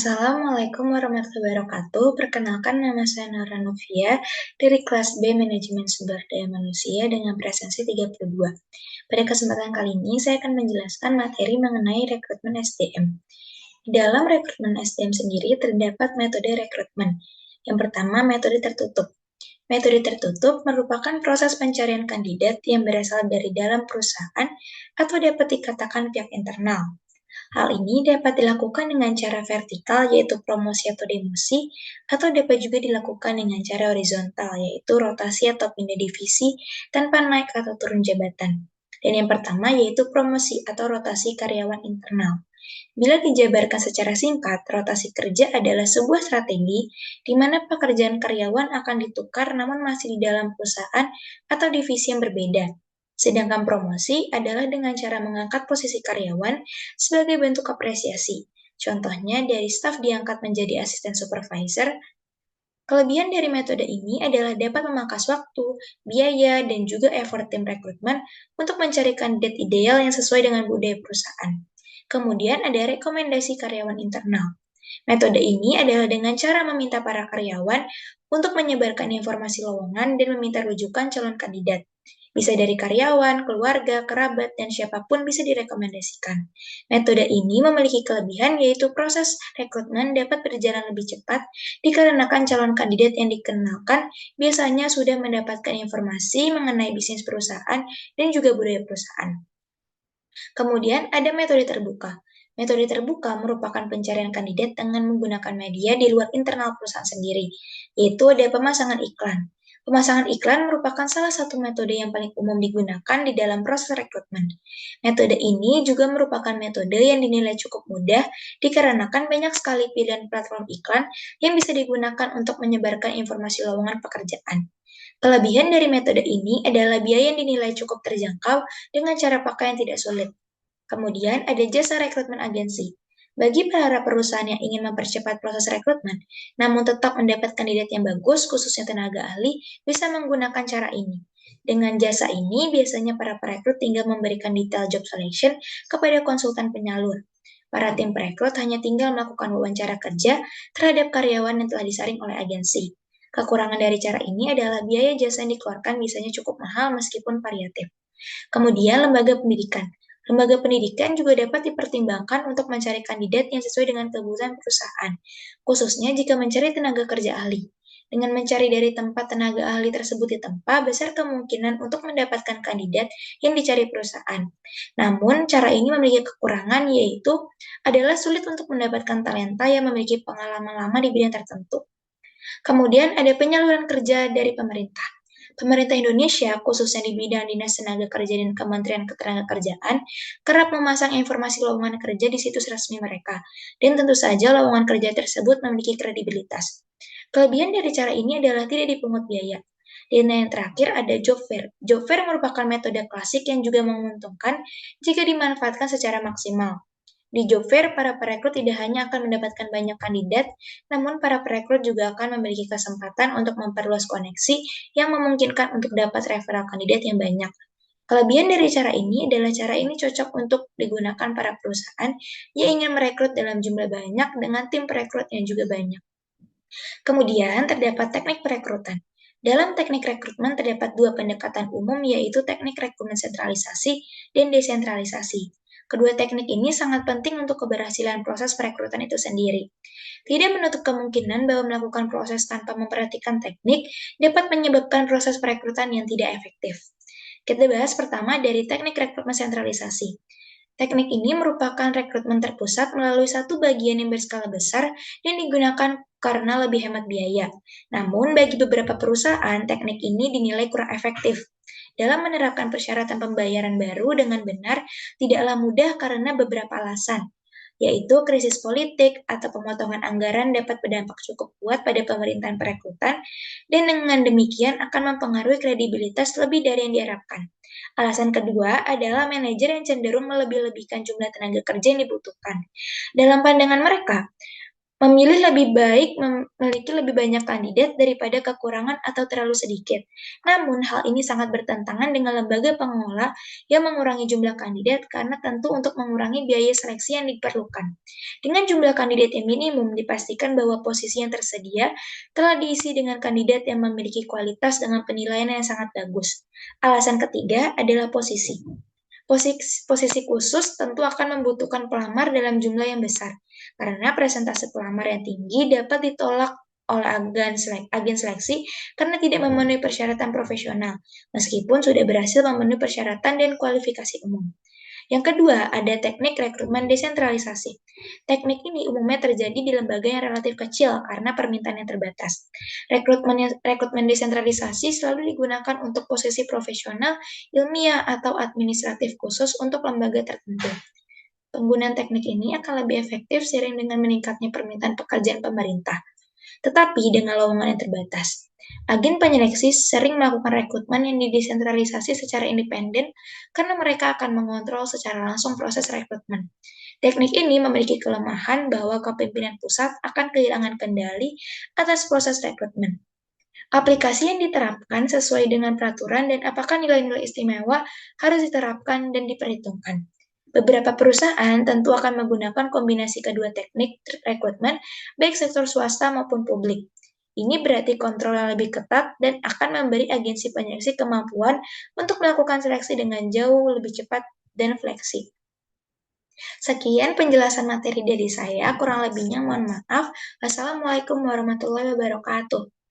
Assalamualaikum warahmatullahi wabarakatuh. Perkenalkan nama saya Nora Novia dari kelas B Manajemen Sumber Daya Manusia dengan presensi 32. Pada kesempatan kali ini saya akan menjelaskan materi mengenai rekrutmen SDM. Di dalam rekrutmen SDM sendiri terdapat metode rekrutmen. Yang pertama, metode tertutup. Metode tertutup merupakan proses pencarian kandidat yang berasal dari dalam perusahaan atau dapat dikatakan pihak internal. Hal ini dapat dilakukan dengan cara vertikal, yaitu promosi atau demosi, atau dapat juga dilakukan dengan cara horizontal, yaitu rotasi atau pindah divisi tanpa naik atau turun jabatan. Dan yang pertama yaitu promosi atau rotasi karyawan internal. Bila dijabarkan secara singkat, rotasi kerja adalah sebuah strategi di mana pekerjaan karyawan akan ditukar namun masih di dalam perusahaan atau divisi yang berbeda. Sedangkan promosi adalah dengan cara mengangkat posisi karyawan sebagai bentuk apresiasi. Contohnya dari staf diangkat menjadi asisten supervisor. Kelebihan dari metode ini adalah dapat memangkas waktu, biaya, dan juga effort tim rekrutmen untuk mencari kandidat ideal yang sesuai dengan budaya perusahaan. Kemudian ada rekomendasi karyawan internal. Metode ini adalah dengan cara meminta para karyawan untuk menyebarkan informasi lowongan dan meminta rujukan calon kandidat. Bisa dari karyawan, keluarga, kerabat, dan siapapun bisa direkomendasikan. Metode ini memiliki kelebihan yaitu proses rekrutmen dapat berjalan lebih cepat dikarenakan calon kandidat yang dikenalkan biasanya sudah mendapatkan informasi mengenai bisnis perusahaan dan juga budaya perusahaan. Kemudian ada metode terbuka. Metode terbuka merupakan pencarian kandidat dengan menggunakan media di luar internal perusahaan sendiri, yaitu ada pemasangan iklan. Pemasangan iklan merupakan salah satu metode yang paling umum digunakan di dalam proses rekrutmen. Metode ini juga merupakan metode yang dinilai cukup mudah dikarenakan banyak sekali pilihan platform iklan yang bisa digunakan untuk menyebarkan informasi lowongan pekerjaan. Kelebihan dari metode ini adalah biaya yang dinilai cukup terjangkau dengan cara pakai yang tidak sulit. Kemudian ada jasa rekrutmen agensi. Bagi para perusahaan yang ingin mempercepat proses rekrutmen, namun tetap mendapat kandidat yang bagus, khususnya tenaga ahli, bisa menggunakan cara ini. Dengan jasa ini, biasanya para perekrut tinggal memberikan detail job selection kepada konsultan penyalur. Para tim perekrut hanya tinggal melakukan wawancara kerja terhadap karyawan yang telah disaring oleh agensi. Kekurangan dari cara ini adalah biaya jasa yang dikeluarkan biasanya cukup mahal meskipun variatif. Kemudian, lembaga pendidikan. Lembaga pendidikan juga dapat dipertimbangkan untuk mencari kandidat yang sesuai dengan kebutuhan perusahaan, khususnya jika mencari tenaga kerja ahli. Dengan mencari dari tempat tenaga ahli tersebut ditempa, besar kemungkinan untuk mendapatkan kandidat yang dicari perusahaan. Namun, cara ini memiliki kekurangan yaitu adalah sulit untuk mendapatkan talenta yang memiliki pengalaman lama di bidang tertentu. Kemudian ada penyaluran kerja dari pemerintah. Pemerintah Indonesia, khususnya di bidang Dinas Tenaga Kerja dan Kementerian Ketenagakerjaan, kerap memasang informasi lowongan kerja di situs resmi mereka, dan tentu saja lowongan kerja tersebut memiliki kredibilitas. Kelebihan dari cara ini adalah tidak dipungut biaya. Dan yang terakhir ada job fair. Job fair merupakan metode klasik yang juga menguntungkan jika dimanfaatkan secara maksimal. Di job fair, para perekrut tidak hanya akan mendapatkan banyak kandidat, namun para perekrut juga akan memiliki kesempatan untuk memperluas koneksi yang memungkinkan untuk dapat referral kandidat yang banyak. Kelebihan dari cara ini adalah cara ini cocok untuk digunakan para perusahaan yang ingin merekrut dalam jumlah banyak dengan tim perekrut yang juga banyak. Kemudian terdapat teknik perekrutan. Dalam teknik rekrutmen terdapat dua pendekatan umum yaitu teknik rekrutmen sentralisasi dan desentralisasi. Kedua teknik ini sangat penting untuk keberhasilan proses perekrutan itu sendiri. Tidak menutup kemungkinan bahwa melakukan proses tanpa memperhatikan teknik dapat menyebabkan proses perekrutan yang tidak efektif. Kita bahas pertama dari teknik rekrutmen sentralisasi. Teknik ini merupakan rekrutmen terpusat melalui satu bagian yang berskala besar dan digunakan karena lebih hemat biaya. Namun, bagi beberapa perusahaan, teknik ini dinilai kurang efektif. Dalam menerapkan persyaratan pembayaran baru dengan benar, tidaklah mudah karena beberapa alasan, yaitu krisis politik atau pemotongan anggaran dapat berdampak cukup kuat pada pemerintahan perekrutan, dan dengan demikian akan mempengaruhi kredibilitas lebih dari yang diharapkan. Alasan kedua adalah manajer yang cenderung melebih-lebihkan jumlah tenaga kerja yang dibutuhkan. Dalam pandangan mereka, Memilih lebih baik memiliki lebih banyak kandidat daripada kekurangan atau terlalu sedikit. Namun, hal ini sangat bertentangan dengan lembaga pengelola yang mengurangi jumlah kandidat karena tentu untuk mengurangi biaya seleksi yang diperlukan. Dengan jumlah kandidat yang minimum, dipastikan bahwa posisi yang tersedia telah diisi dengan kandidat yang memiliki kualitas dengan penilaian yang sangat bagus. Alasan ketiga adalah posisi. Posisi khusus tentu akan membutuhkan pelamar dalam jumlah yang besar, karena presentase pelamar yang tinggi dapat ditolak oleh agen seleksi karena tidak memenuhi persyaratan profesional, meskipun sudah berhasil memenuhi persyaratan dan kualifikasi umum. Yang kedua, ada teknik rekrutmen desentralisasi. Teknik ini umumnya terjadi di lembaga yang relatif kecil karena permintaan yang terbatas. Rekrutmen desentralisasi selalu digunakan untuk posisi profesional, ilmiah, atau administratif khusus untuk lembaga tertentu. Penggunaan teknik ini akan lebih efektif seiring dengan meningkatnya permintaan pekerjaan pemerintah, tetapi dengan lowongan yang terbatas. Agen penyeleksi sering melakukan rekrutmen yang didesentralisasi secara independen karena mereka akan mengontrol secara langsung proses rekrutmen. Teknik ini memiliki kelemahan bahwa kepemimpinan pusat akan kehilangan kendali atas proses rekrutmen. Aplikasi yang diterapkan sesuai dengan peraturan dan apakah nilai-nilai istimewa harus diterapkan dan diperhitungkan. Beberapa perusahaan tentu akan menggunakan kombinasi kedua teknik rekrutmen, baik sektor swasta maupun publik. Ini berarti kontrol yang lebih ketat dan akan memberi agensi penyeleksi kemampuan untuk melakukan seleksi dengan jauh lebih cepat dan fleksibel. Sekian penjelasan materi dari saya, kurang lebihnya mohon maaf. Wassalamualaikum warahmatullahi wabarakatuh.